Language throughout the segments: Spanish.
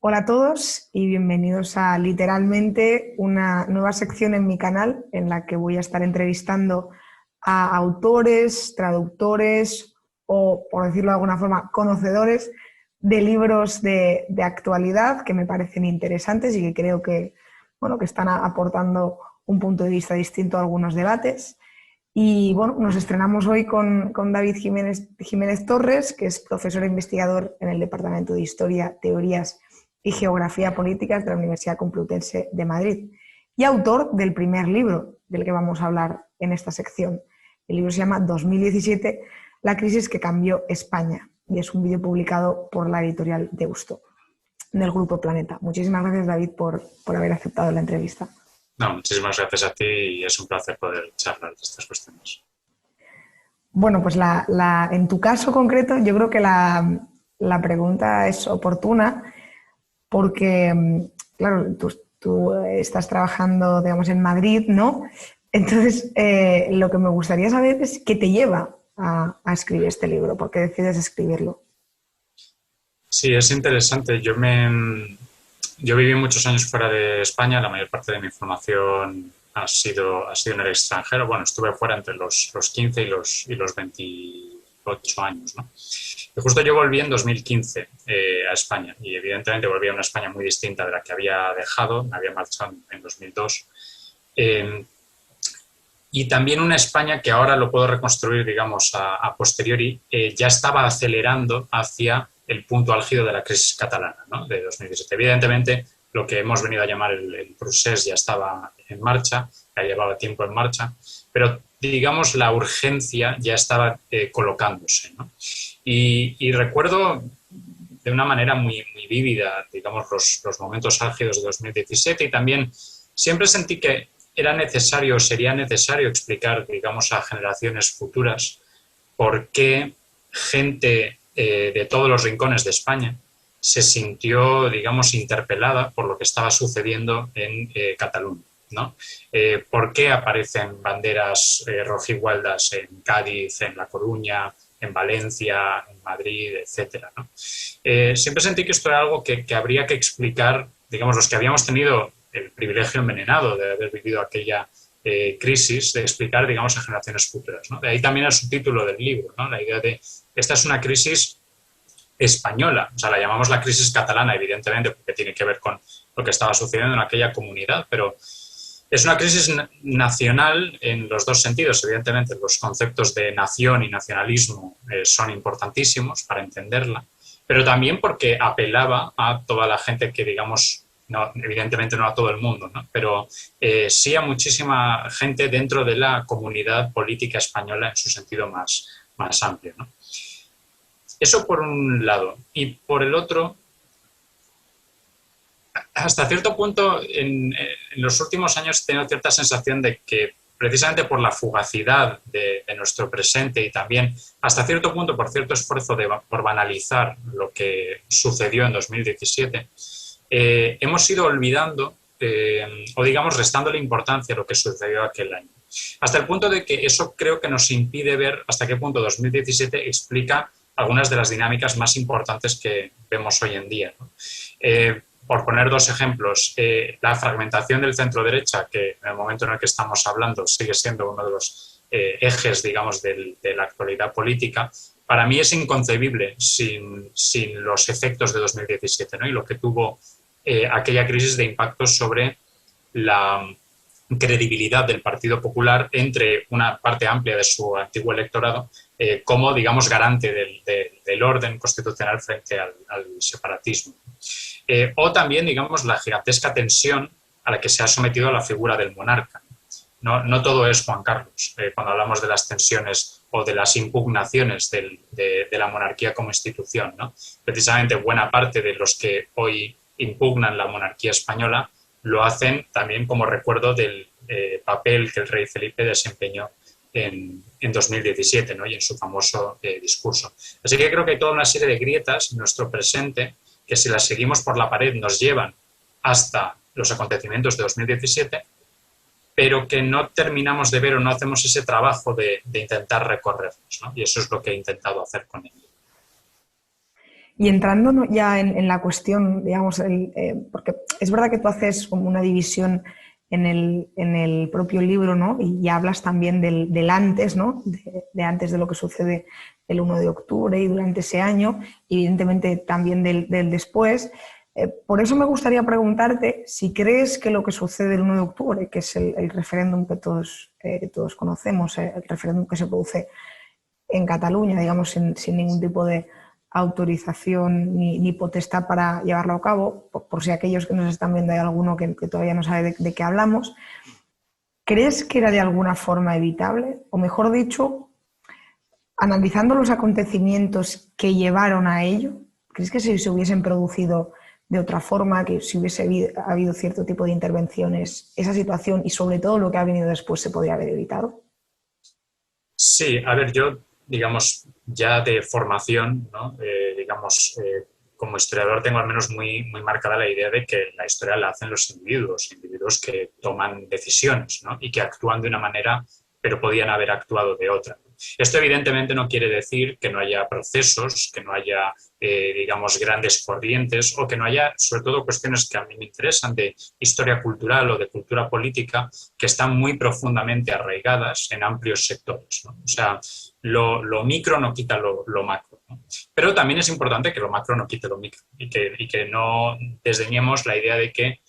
Hola a todos y bienvenidos a literalmente una nueva sección en mi canal en la que voy a estar entrevistando a autores, traductores o, por decirlo de alguna forma, conocedores de libros de actualidad que me parecen interesantes y que creo que, bueno, que están aportando un punto de vista distinto a algunos debates. Y bueno, nos estrenamos hoy con David Jiménez Torres, que es profesor e investigador en el Departamento de Historia, Teorías y Geografía Políticas de la Universidad Complutense de Madrid y autor del primer libro del que vamos a hablar en esta sección. El libro se llama 2017, la crisis que cambió España, y es un vídeo publicado por la editorial Deusto, del Grupo Planeta. Muchísimas gracias, David, por haber aceptado la entrevista. No, muchísimas gracias a ti y es un placer poder charlar de estas cuestiones. Bueno, pues en tu caso concreto yo creo que la pregunta es oportuna porque, claro, tú estás trabajando, digamos, en Madrid, ¿no? Entonces, lo que me gustaría saber es qué te lleva a escribir este libro, por qué decides escribirlo. Sí, es interesante. Yo viví muchos años fuera de España, la mayor parte de mi formación ha sido en el extranjero. Bueno, estuve fuera entre los 15 y los 28 años, ¿no? Y justo yo volví en 2015 a España y evidentemente volví a una España muy distinta de la que había dejado, me había marchado en 2002. Y también una España que ahora lo puedo reconstruir, digamos, a posteriori, ya estaba acelerando hacia el punto álgido de la crisis catalana, ¿no? De 2017. Evidentemente, lo que hemos venido a llamar el procés ya estaba en marcha, ya llevaba tiempo en marcha, pero digamos la urgencia ya estaba colocándose, ¿no? Y recuerdo de una manera muy vívida, digamos, los momentos álgidos de 2017 y también siempre sentí que era necesario, sería necesario explicar, digamos, a generaciones futuras por qué gente de todos los rincones de España se sintió, digamos, interpelada por lo que estaba sucediendo en Cataluña, ¿no? ¿Por qué aparecen banderas rojigualdas en Cádiz, en La Coruña, en Valencia, en Madrid, etcétera, ¿no? Siempre sentí que esto era algo que habría que explicar, digamos, los que habíamos tenido el privilegio envenenado de haber vivido aquella crisis, de explicar, digamos, a generaciones futuras, ¿no? De ahí también el subtítulo del libro, ¿no? La idea de esta es una crisis española, o sea, la llamamos la crisis catalana, evidentemente, porque tiene que ver con lo que estaba sucediendo en aquella comunidad, pero es una crisis nacional en los dos sentidos. Evidentemente, los conceptos de nación y nacionalismo son importantísimos para entenderla, pero también porque apelaba a toda la gente que, digamos, no, evidentemente no a todo el mundo, ¿no? Pero sí a muchísima gente dentro de la comunidad política española en su sentido más amplio, ¿no? Eso por un lado. Y por el otro, hasta cierto punto, en los últimos años he tenido cierta sensación de que precisamente por la fugacidad de nuestro presente y también hasta cierto punto por cierto esfuerzo por banalizar lo que sucedió en 2017, hemos ido olvidando o digamos restándole importancia a lo que sucedió aquel año. Hasta el punto de que eso creo que nos impide ver hasta qué punto 2017 explica algunas de las dinámicas más importantes que vemos hoy en día, ¿no? Por poner dos ejemplos, la fragmentación del centro-derecha, que en el momento en el que estamos hablando sigue siendo uno de los ejes, digamos, de la actualidad política, para mí es inconcebible sin los efectos de 2017, ¿no? Y lo que tuvo aquella crisis de impacto sobre la credibilidad del Partido Popular entre una parte amplia de su antiguo electorado como, digamos, garante del orden constitucional frente al separatismo. O también, digamos, la gigantesca tensión a la que se ha sometido la figura del monarca. No todo es Juan Carlos. Cuando hablamos de las tensiones o de las impugnaciones de la monarquía como institución, ¿no? Precisamente buena parte de los que hoy impugnan la monarquía española lo hacen también como recuerdo del papel que el rey Felipe desempeñó en 2017, ¿no? Y en su famoso discurso. Así que creo que hay toda una serie de grietas en nuestro presente que si las seguimos por la pared nos llevan hasta los acontecimientos de 2017, pero que no terminamos de ver o no hacemos ese trabajo de intentar recorrerlos, ¿no? Y eso es lo que he intentado hacer con él. Y entrando ya en la cuestión, digamos, porque es verdad que tú haces como una división en el propio libro, ¿no? Y hablas también del antes, ¿no? De antes de lo que sucede el 1 de octubre y durante ese año, y evidentemente también del después. Por eso me gustaría preguntarte si crees que lo que sucede el 1 de octubre, que es el referéndum que todos conocemos, el referéndum que se produce en Cataluña, digamos, sin ningún tipo de autorización ni potestad para llevarlo a cabo, por si aquellos que nos están viendo hay alguno que todavía no sabe de qué hablamos, ¿crees que era de alguna forma evitable? O mejor dicho, analizando los acontecimientos que llevaron a ello, ¿crees que si se hubiesen producido de otra forma, que si hubiese habido cierto tipo de intervenciones, esa situación y sobre todo lo que ha venido después se podría haber evitado? Sí, a ver, yo, digamos, ya de formación, ¿no? Como historiador tengo al menos muy marcada la idea de que la historia la hacen los individuos que toman decisiones, ¿no? Y que actúan de una manera, pero podían haber actuado de otra. Esto evidentemente no quiere decir que no haya procesos, que no haya, digamos, grandes corrientes o que no haya, sobre todo, cuestiones que a mí me interesan de historia cultural o de cultura política que están muy profundamente arraigadas en amplios sectores, ¿no? O sea, lo micro no quita lo macro, ¿no? Pero también es importante que lo macro no quite lo micro y que no desdeñemos la idea de que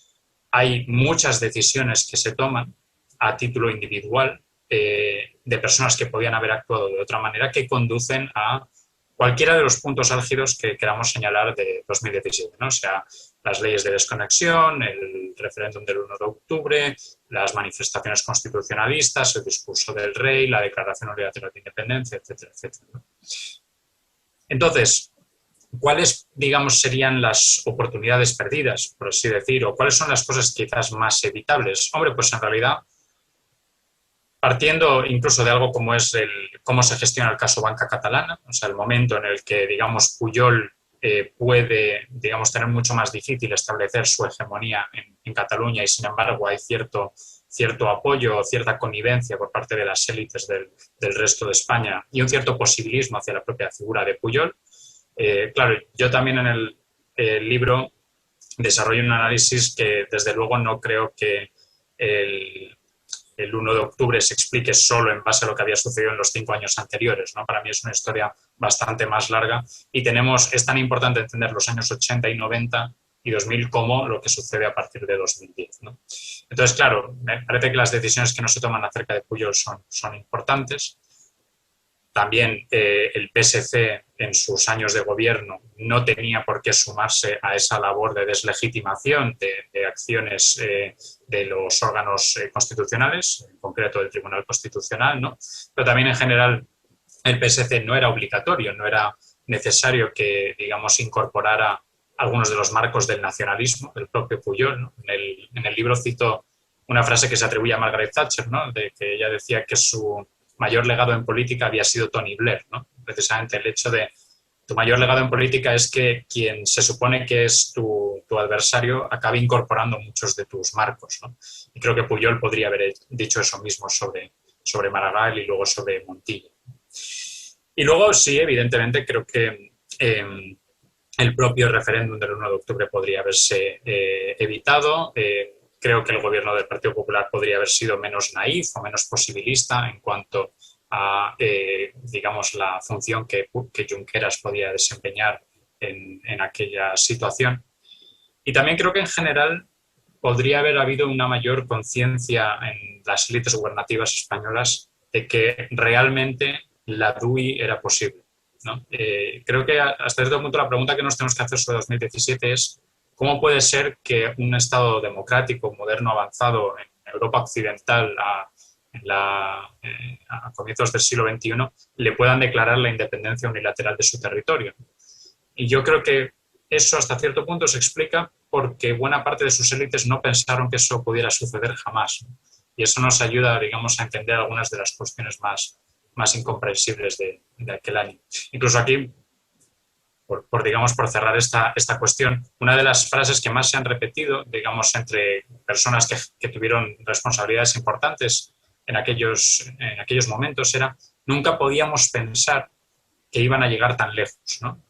hay muchas decisiones que se toman a título individual de personas que podían haber actuado de otra manera que conducen a cualquiera de los puntos álgidos que queramos señalar de 2017, ¿no? O sea, las leyes de desconexión, el referéndum del 1 de octubre, las manifestaciones constitucionalistas, el discurso del rey, la declaración unilateral de independencia, etcétera, etcétera, ¿no? Entonces, ¿cuáles, digamos, serían las oportunidades perdidas, por así decir, o cuáles son las cosas quizás más evitables? Hombre, pues en realidad, partiendo incluso de algo como es cómo se gestiona el caso Banca Catalana, o sea, el momento en el que, digamos, Pujol puede, digamos, tener mucho más difícil establecer su hegemonía en Cataluña y, sin embargo, hay cierto apoyo, cierta connivencia por parte de las élites del resto de España y un cierto posibilismo hacia la propia figura de Pujol. Claro, yo también en el libro desarrollo un análisis que, desde luego, no creo que el 1 de octubre se explique solo en base a lo que había sucedido en los 5 años anteriores, ¿no? Para mí es una historia bastante más larga y es tan importante entender los años 80 y 90 y 2000 como lo que sucede a partir de 2010, ¿no? Entonces, claro, me parece que las decisiones que no se toman acerca de Pujol son importantes. También el PSC en sus años de gobierno no tenía por qué sumarse a esa labor de deslegitimación de acciones de los órganos constitucionales, en concreto del Tribunal Constitucional, ¿no? Pero también en general el PSC no era obligatorio, no era necesario que, digamos, incorporara algunos de los marcos del nacionalismo, del propio Pujol, ¿no? En el libro cito una frase que se atribuye a Margaret Thatcher, ¿no? De que ella decía que su mayor legado en política había sido Tony Blair, ¿no? Precisamente el hecho de tu mayor legado en política es que quien se supone que es tu adversario acabe incorporando muchos de tus marcos, ¿no? Y creo que Pujol podría haber dicho eso mismo sobre Maragall y luego sobre Montilla. Y luego, sí, evidentemente, creo que el propio referéndum del 1 de octubre podría haberse evitado. Creo que el gobierno del Partido Popular podría haber sido menos naif o menos posibilista en cuanto a, digamos, la función que Junqueras podía desempeñar en aquella situación. Y también creo que en general podría haber habido una mayor conciencia en las élites gubernativas españolas de que realmente la DUI era posible, ¿no? Creo que hasta cierto punto la pregunta que nos tenemos que hacer sobre 2017 es ¿cómo puede ser que un Estado democrático, moderno, avanzado en Europa occidental a comienzos del siglo XXI le puedan declarar la independencia unilateral de su territorio? Y yo creo que eso hasta cierto punto se explica porque buena parte de sus élites no pensaron que eso pudiera suceder jamás. Y eso nos ayuda, digamos, a entender algunas de las cuestiones más incomprensibles de aquel año. Incluso aquí, digamos, por cerrar esta cuestión, una de las frases que más se han repetido, digamos, entre personas que tuvieron responsabilidades importantes en aquellos momentos era nunca podíamos pensar que iban a llegar tan lejos, ¿no?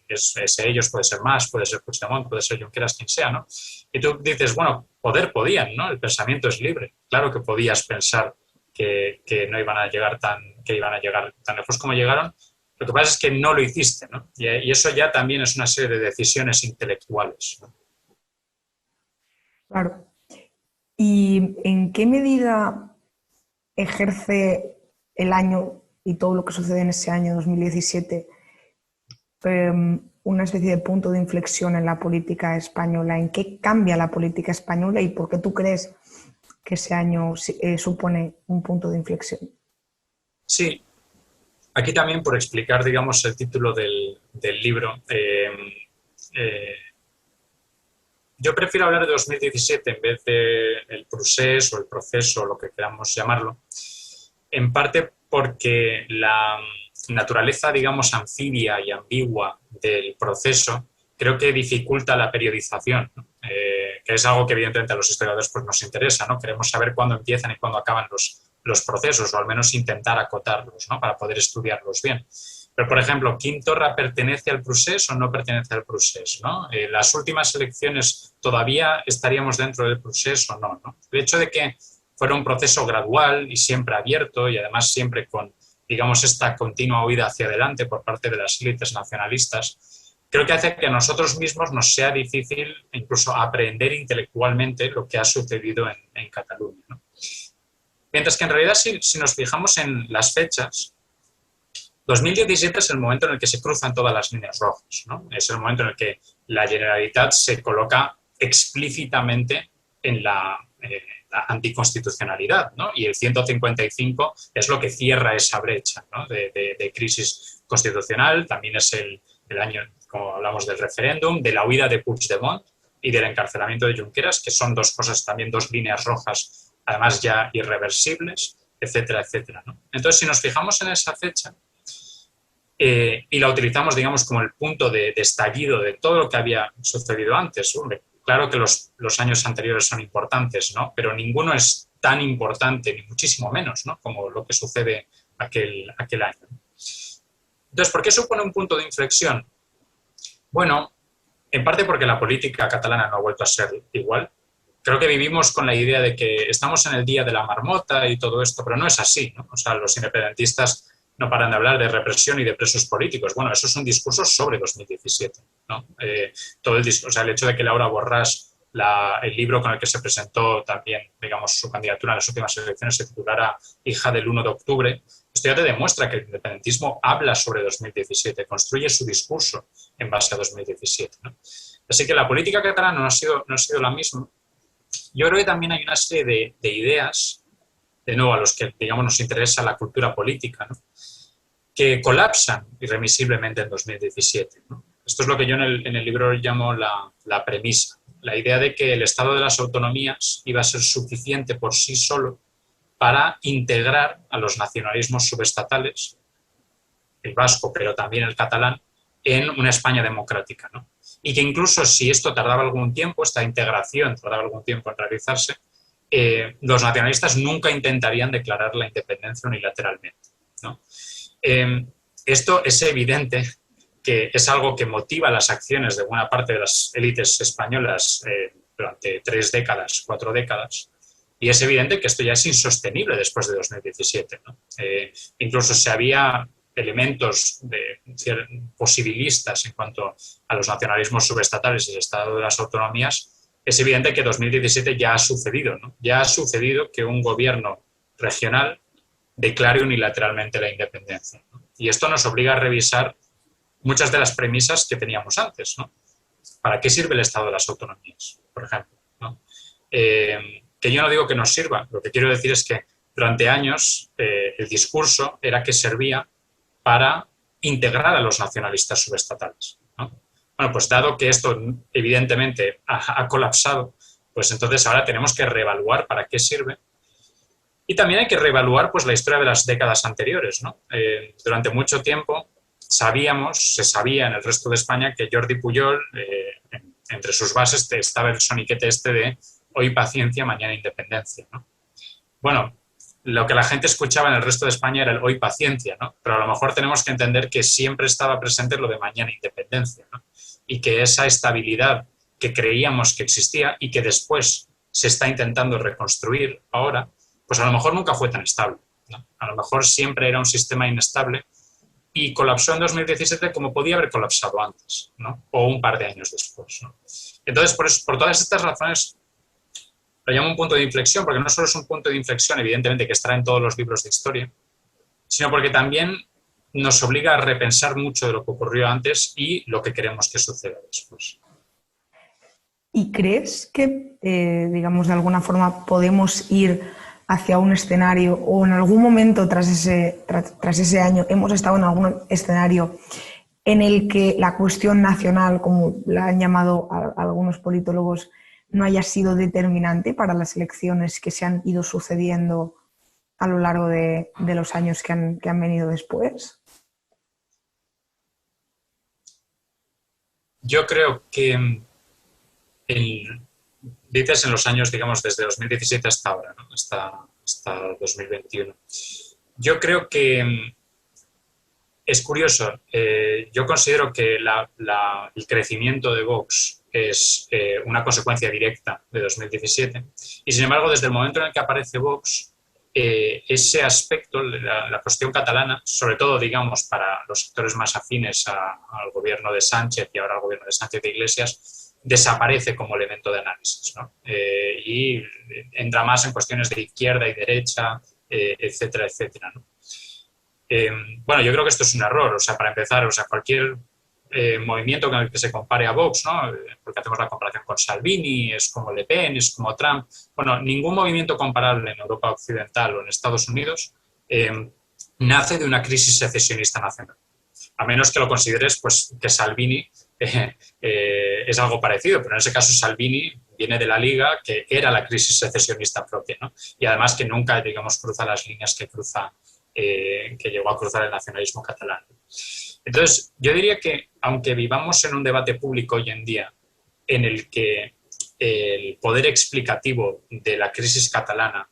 Es ellos, puede ser Mas, puede ser Puigdemont, puede ser Junqueras, quien sea, ¿no? Y tú dices, bueno, poder podían, ¿no? El pensamiento es libre. Claro que podías pensar que no iban a llegar que iban a llegar tan lejos como llegaron. Lo que pasa es que no lo hiciste, ¿no? Y eso ya también es una serie de decisiones intelectuales, ¿no? Claro. ¿Y en qué medida ejerce el año y todo lo que sucede en ese año 2017 una especie de punto de inflexión en la política española? ¿En qué cambia la política española y por qué tú crees que ese año supone un punto de inflexión? Sí, aquí también por explicar, digamos, el título del libro, yo prefiero hablar de 2017 en vez de el procés o el proceso, lo que queramos llamarlo, en parte porque la naturaleza, digamos, anfibia y ambigua del proceso creo que dificulta la periodización, ¿no? Que es algo que evidentemente a los historiadores pues, nos interesa, ¿no? Queremos saber cuándo empiezan y cuándo acaban los procesos, o al menos intentar acotarlos, ¿no? Para poder estudiarlos bien. Pero, por ejemplo, ¿Quim Torra pertenece al procés o no pertenece al procés, ¿no? Las últimas elecciones todavía estaríamos dentro del procés o no, ¿no? El hecho de que fuera un proceso gradual y siempre abierto y además siempre con, digamos, esta continua huida hacia adelante por parte de las élites nacionalistas, creo que hace que a nosotros mismos nos sea difícil incluso aprender intelectualmente lo que ha sucedido en Cataluña, ¿no? Mientras que en realidad si nos fijamos en las fechas, 2017 es el momento en el que se cruzan todas las líneas rojas, ¿no? Es el momento en el que la Generalitat se coloca explícitamente en la anticonstitucionalidad, ¿no? Y el 155 es lo que cierra esa brecha, ¿no? de crisis constitucional. También es el año, como hablamos, del referéndum, de la huida de Puigdemont y del encarcelamiento de Junqueras, que son dos cosas, también dos líneas rojas, además ya irreversibles, etcétera, etcétera, ¿no? Entonces, si nos fijamos en esa fecha, y la utilizamos, digamos, como el punto de estallido de todo lo que había sucedido antes. Hombre, claro que los años anteriores son importantes, ¿no? Pero ninguno es tan importante, ni muchísimo menos, ¿no? Como lo que sucede aquel año. Entonces, ¿por qué supone un punto de inflexión? Bueno, en parte porque la política catalana no ha vuelto a ser igual. Creo que vivimos con la idea de que estamos en el día de la marmota y todo esto, pero no es así, ¿no? O sea, los independentistas no paran de hablar de represión y de presos políticos. Bueno, eso es un discurso sobre 2017, ¿no? Todo el discurso, o sea, el hecho de que Laura Borràs, el libro con el que se presentó también, digamos, su candidatura en las últimas elecciones se titulara Hija del 1 de octubre, esto ya te demuestra que el independentismo habla sobre 2017, construye su discurso en base a 2017, ¿no? Así que la política catalana no ha sido la misma. Yo creo que también hay una serie de ideas, de nuevo a los que, digamos, nos interesa la cultura política, ¿no? Que colapsan irremisiblemente en 2017, ¿no? Esto es lo que yo en el libro llamo la premisa, la idea de que el Estado de las autonomías iba a ser suficiente por sí solo para integrar a los nacionalismos subestatales, el vasco, pero también el catalán, en una España democrática, ¿no? Y que incluso si esto tardaba algún tiempo, esta integración tardaba algún tiempo en realizarse, los nacionalistas nunca intentarían declarar la independencia unilateralmente, ¿no? Esto es evidente que es algo que motiva las acciones de buena parte de las élites españolas durante 3 décadas, 4 décadas, y es evidente que esto ya es insostenible después de 2017, ¿no? Incluso si había elementos posibilistas en cuanto a los nacionalismos subestatales y el Estado de las autonomías, es evidente que 2017 ya ha sucedido, ¿no? Ya ha sucedido que un gobierno regional declare unilateralmente la independencia, ¿no? Y esto nos obliga a revisar muchas de las premisas que teníamos antes, ¿no? ¿Para qué sirve el Estado de las autonomías, por ejemplo, ¿no? Que yo no digo que nos sirva, lo que quiero decir es que durante años el discurso era que servía para integrar a los nacionalistas subestatales, ¿no? Bueno, pues dado que esto evidentemente ha colapsado, pues entonces ahora tenemos que reevaluar para qué sirve. Y también hay que reevaluar pues, la historia de las décadas anteriores, ¿no? Durante mucho tiempo se sabía en el resto de España que Jordi Pujol, entre sus bases estaba el soniquete este de hoy paciencia, mañana independencia, ¿no? Bueno, lo que la gente escuchaba en el resto de España era el hoy paciencia, ¿no? Pero a lo mejor tenemos que entender que siempre estaba presente lo de mañana independencia, ¿no? Y que esa estabilidad que creíamos que existía y que después se está intentando reconstruir ahora, pues a lo mejor nunca fue tan estable, ¿no? A lo mejor siempre era un sistema inestable y colapsó en 2017 como podía haber colapsado antes, ¿no? O un par de años después, ¿no? Entonces, por todas estas razones, lo llamo un punto de inflexión, porque no solo es un punto de inflexión, evidentemente, que estará en todos los libros de historia, sino porque también nos obliga a repensar mucho de lo que ocurrió antes y lo que queremos que suceda después. ¿Y crees que, digamos, de alguna forma podemos ir hacia un escenario o en algún momento tras ese año hemos estado en algún escenario en el que la cuestión nacional, como la han llamado algunos politólogos, no haya sido determinante para las elecciones que se han ido sucediendo a lo largo de los años que han venido después? Yo creo que dices en los años, digamos, desde 2017 hasta ahora, ¿no? hasta 2021. Yo creo que es curioso. Yo considero que el crecimiento de Vox es una consecuencia directa de 2017 y, sin embargo, desde el momento en el que aparece Vox, ese aspecto, la cuestión catalana, sobre todo, digamos, para los sectores más afines al gobierno de Sánchez y ahora al gobierno de Sánchez de Iglesias, desaparece como elemento de análisis, ¿no? Y entra más en cuestiones de izquierda y derecha, etcétera, etcétera, ¿no? Bueno, yo creo que esto es un error, o sea, para empezar, o sea, cualquier movimiento con el que se compare a Vox, ¿no? Porque hacemos la comparación con Salvini, es como Le Pen, es como Trump. Bueno, ningún movimiento comparable en Europa Occidental o en Estados Unidos nace de una crisis secesionista nacional. A menos que lo consideres, pues, que Salvini es algo parecido, pero en ese caso Salvini viene de la Liga, que era la crisis secesionista propia, ¿no? Y además que nunca, digamos, cruza las líneas que llegó a cruzar el nacionalismo catalán. Entonces, yo diría que, aunque vivamos en un debate público hoy en día en el que el poder explicativo de la crisis catalana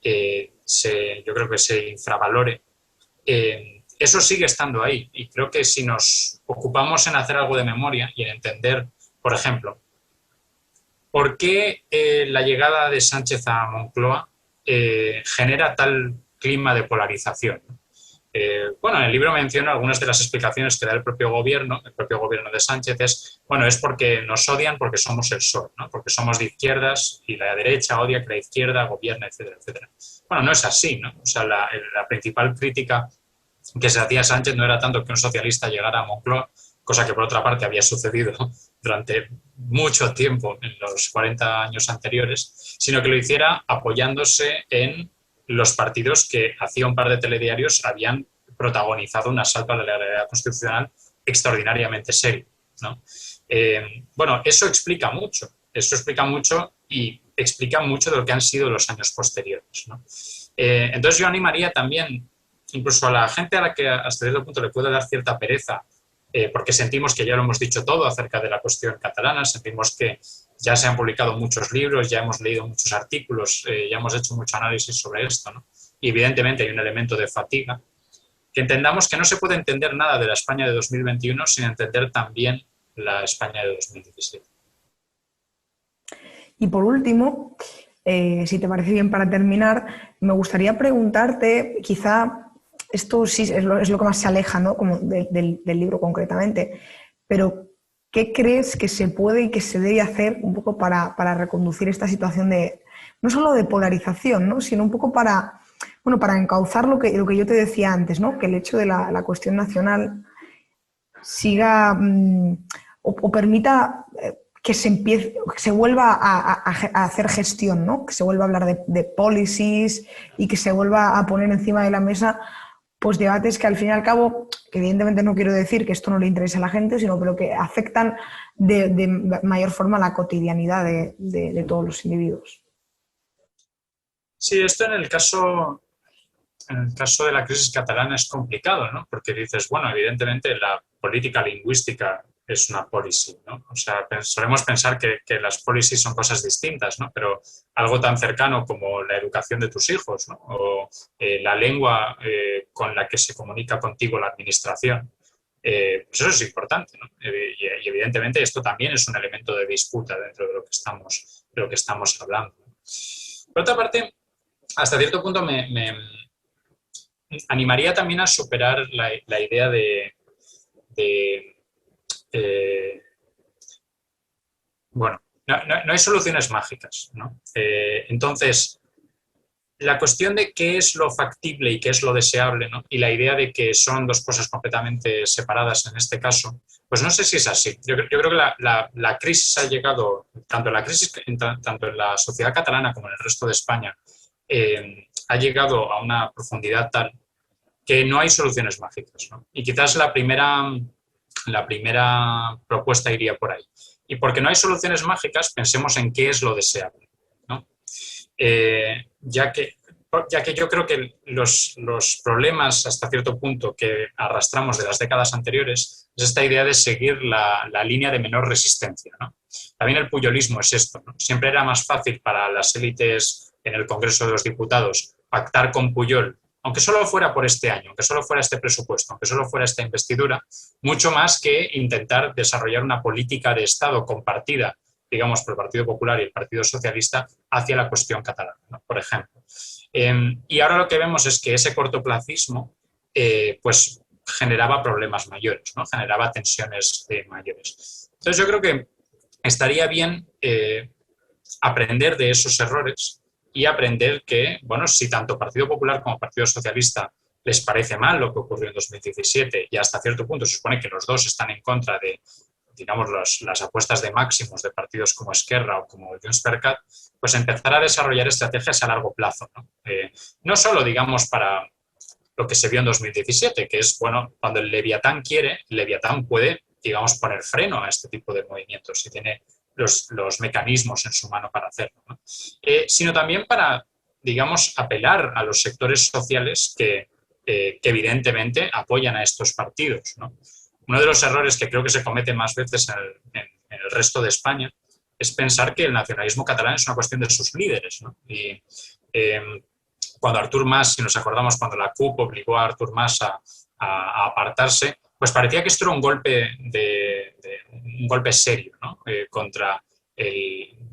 yo creo que se infravalore, eso sigue estando ahí. Y creo que si nos ocupamos en hacer algo de memoria y en entender, por ejemplo, por qué la llegada de Sánchez a Moncloa genera tal clima de polarización. Bueno, en el libro menciono algunas de las explicaciones que da el propio gobierno de Sánchez es porque nos odian porque somos el PSOE, ¿no? Porque somos de izquierdas y la derecha odia que la izquierda gobierna, etcétera, etcétera. Bueno, no es así, ¿no? O sea, la principal crítica que se hacía a Sánchez no era tanto que un socialista llegara a Moncloa, cosa que por otra parte había sucedido durante mucho tiempo en los 40 años anteriores, sino que lo hiciera apoyándose en los partidos que hacía un par de telediarios habían protagonizado un asalto a la legalidad constitucional extraordinariamente serio, ¿no? Bueno, eso explica mucho y explica mucho de lo que han sido los años posteriores, ¿no? Entonces yo animaría también incluso a la gente a la que hasta cierto punto le puede dar cierta pereza, porque sentimos que ya lo hemos dicho todo acerca de la cuestión catalana, sentimos que ya se han publicado muchos libros, ya hemos leído muchos artículos, ya hemos hecho mucho análisis sobre esto, ¿no? Y evidentemente hay un elemento de fatiga, que entendamos que no se puede entender nada de la España de 2021 sin entender también la España de 2017. Y por último, si te parece bien para terminar, me gustaría preguntarte, quizá esto sí es lo que más se aleja, ¿no? Como del libro concretamente, pero ¿qué crees que se puede y que se debe hacer un poco para reconducir esta situación no solo de polarización, ¿no? Sino un poco para encauzar lo que yo te decía antes, ¿no? Que el hecho de la cuestión nacional siga o permita que se vuelva a hacer gestión, ¿no? Que se vuelva a hablar de policies y que se vuelva a poner encima de la mesa pues debates que al fin y al cabo, que evidentemente no quiero decir que esto no le interese a la gente, sino pero que afectan de mayor forma la cotidianidad de todos los individuos. Sí, esto en el caso de la crisis catalana es complicado, ¿no? Porque dices, bueno, evidentemente la política lingüística es una policy, ¿no? O sea, solemos pensar que las policies son cosas distintas, ¿no? Pero algo tan cercano como la educación de tus hijos, ¿no? O la lengua con la que se comunica contigo la administración, pues eso es importante, ¿no? Y evidentemente esto también es un elemento de disputa dentro de lo que estamos hablando. Por otra parte, hasta cierto punto me animaría también a superar la idea de bueno, no hay soluciones mágicas, ¿no? Entonces, la cuestión de qué es lo factible y qué es lo deseable, ¿no? Y la idea de que son dos cosas completamente separadas en este caso, pues no sé si es así. Yo creo que la crisis ha llegado, tanto en la sociedad catalana como en el resto de España, ha llegado a una profundidad tal que no hay soluciones mágicas, ¿no? Y quizás la primera propuesta iría por ahí. Y porque no hay soluciones mágicas, pensemos en qué es lo deseable, ¿no? Ya que yo creo que los problemas hasta cierto punto que arrastramos de las décadas anteriores es esta idea de seguir la línea de menor resistencia, ¿no? También el puyolismo es esto, ¿no? Siempre era más fácil para las élites en el Congreso de los Diputados pactar con Pujol, aunque solo fuera por este año, aunque solo fuera este presupuesto, aunque solo fuera esta investidura, mucho más que intentar desarrollar una política de Estado compartida, digamos, por el Partido Popular y el Partido Socialista hacia la cuestión catalana, ¿no? Por ejemplo. Y ahora lo que vemos es que ese cortoplacismo pues generaba problemas mayores, ¿no? Generaba tensiones mayores. Entonces yo creo que estaría bien aprender de esos errores y aprender que, bueno, si tanto Partido Popular como Partido Socialista les parece mal lo que ocurrió en 2017 y hasta cierto punto se supone que los dos están en contra de, digamos, las apuestas de máximos de partidos como Esquerra o como Junts per Cat, pues empezar a desarrollar estrategias a largo plazo, ¿no? No solo, digamos, para lo que se vio en 2017, que es, bueno, cuando el Leviatán quiere, el Leviatán puede, digamos, poner freno a este tipo de movimientos y tiene los mecanismos en su mano para hacerlo, ¿no? Sino también para, digamos, apelar a los sectores sociales que evidentemente apoyan a estos partidos, ¿no? Uno de los errores que creo que se comete más veces en el resto de España es pensar que el nacionalismo catalán es una cuestión de sus líderes, ¿no? Y cuando Artur Mas, si nos acordamos, cuando la CUP obligó a Artur Mas a apartarse, pues parecía que esto era un golpe serio, ¿no? Contra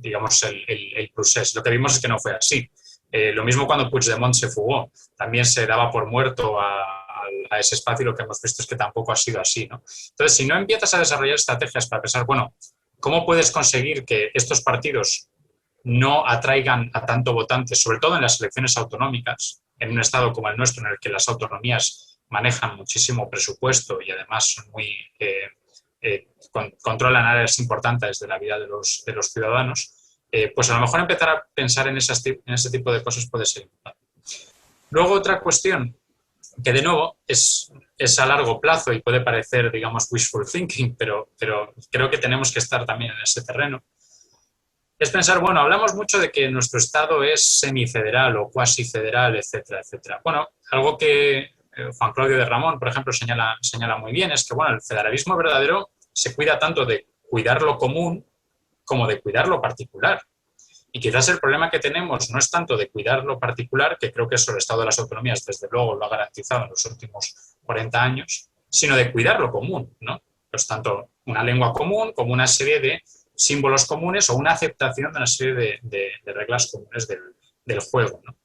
digamos, el procés. Lo que vimos es que no fue así. Lo mismo cuando Puigdemont se fugó, también se daba por muerto a ese espacio y lo que hemos visto es que tampoco ha sido así, ¿no? Entonces, si no empiezas a desarrollar estrategias para pensar, bueno, ¿cómo puedes conseguir que estos partidos no atraigan a tanto votantes, sobre todo en las elecciones autonómicas, en un estado como el nuestro, en el que las autonomías manejan muchísimo presupuesto y además son muy controlan áreas importantes de la vida de los ciudadanos, pues a lo mejor empezar a pensar en ese tipo de cosas puede ser importante. Luego otra cuestión que de nuevo es a largo plazo y puede parecer, digamos, wishful thinking, pero creo que tenemos que estar también en ese terreno, es pensar, bueno, hablamos mucho de que nuestro Estado es semifederal o cuasi federal, etcétera, etcétera. Bueno, algo que Juan Claudio de Ramón, por ejemplo, señala muy bien es que, bueno, el federalismo verdadero se cuida tanto de cuidar lo común como de cuidar lo particular. Y quizás el problema que tenemos no es tanto de cuidar lo particular, que creo que eso el Estado de las Autonomías, desde luego, lo ha garantizado en los últimos 40 años, sino de cuidar lo común, ¿no? Pues tanto una lengua común como una serie de símbolos comunes o una aceptación de una serie de reglas comunes del juego, ¿no?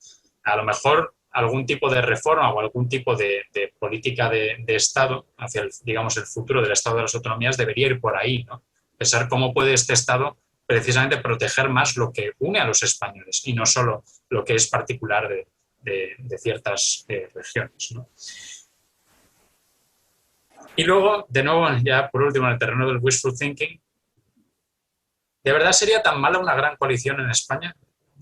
A lo mejor algún tipo de reforma o algún tipo de política de Estado hacia, digamos, el futuro del Estado de las Autonomías debería ir por ahí, ¿no? Pensar cómo puede este Estado precisamente proteger más lo que une a los españoles y no solo lo que es particular de ciertas regiones, ¿no? Y luego, de nuevo, ya por último, en el terreno del wishful thinking, ¿de verdad sería tan mala una gran coalición en España?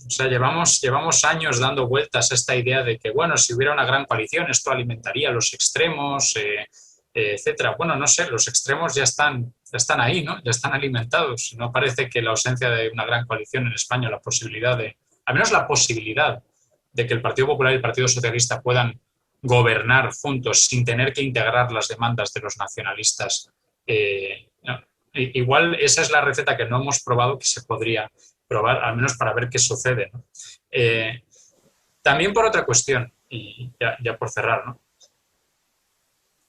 O sea, llevamos años dando vueltas a esta idea de que, bueno, si hubiera una gran coalición, esto alimentaría los extremos, etcétera. Bueno, no sé, los extremos ya están ahí, ¿no? Ya están alimentados. No parece que la ausencia de una gran coalición en España, al menos la posibilidad de que el Partido Popular y el Partido Socialista puedan gobernar juntos sin tener que integrar las demandas de los nacionalistas, Igual esa es la receta que no hemos probado, que se podría probar, al menos para ver qué sucede, ¿no? También por otra cuestión, y ya por cerrar, ¿no?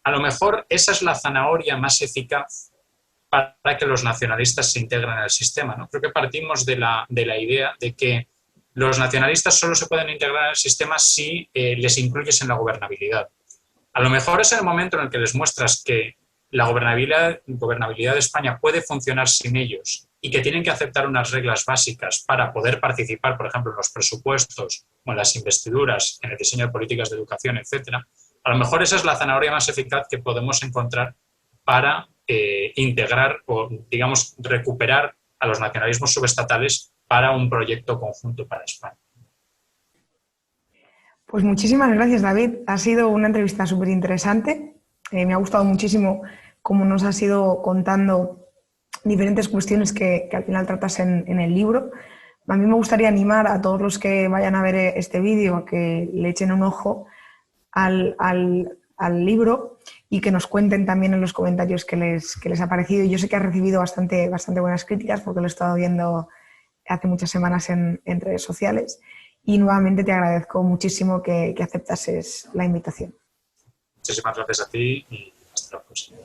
A lo mejor esa es la zanahoria más eficaz para que los nacionalistas se integren en el sistema, ¿no? Creo que partimos de la idea de que los nacionalistas solo se pueden integrar en el sistema si les incluyes en la gobernabilidad. A lo mejor es el momento en el que les muestras que la gobernabilidad de España puede funcionar sin ellos y que tienen que aceptar unas reglas básicas para poder participar, por ejemplo, en los presupuestos o en las investiduras, en el diseño de políticas de educación, etcétera. A lo mejor esa es la zanahoria más eficaz que podemos encontrar para integrar o, digamos, recuperar a los nacionalismos subestatales para un proyecto conjunto para España. Pues muchísimas gracias, David. Ha sido una entrevista súper interesante. Me ha gustado muchísimo cómo nos has ido contando diferentes cuestiones que al final tratas en el libro. A mí me gustaría animar a todos los que vayan a ver este vídeo a que le echen un ojo al libro y que nos cuenten también en los comentarios qué les ha parecido. Yo sé que has recibido bastante buenas críticas porque lo he estado viendo hace muchas semanas en redes sociales y nuevamente te agradezco muchísimo que aceptases la invitación. Muchísimas gracias a ti y hasta la próxima.